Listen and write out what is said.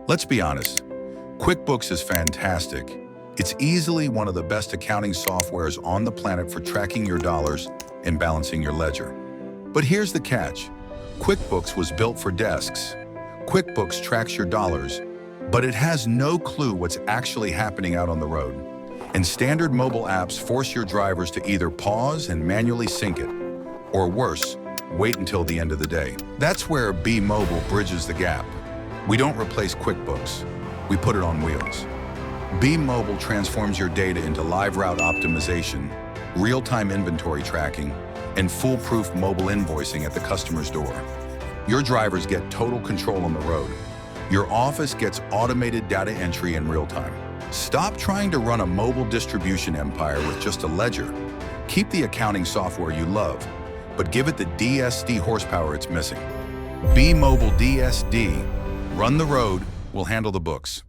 Let's be honest, QuickBooks is fantastic. It's easily one of the best accounting softwares on the planet for tracking your dollars and balancing your ledger. But here's the catch. QuickBooks was built for desks. QuickBooks tracks your dollars, but it has no clue what's actually happening out on the road. And standard mobile apps force your drivers to either pause and manually sync it, or worse, wait until the end of the day. That's where bMobile bridges the gap. We don't replace QuickBooks, we put it on wheels. bMobile transforms your data into live route optimization, real-time inventory tracking, and foolproof mobile invoicing at the customer's door. Your drivers get total control on the road. Your office gets automated data entry in real time. Stop trying to run a mobile distribution empire with just a ledger. Keep the accounting software you love, but give it the DSD horsepower it's missing. bMobile DSD. Run the road, we'll handle the books.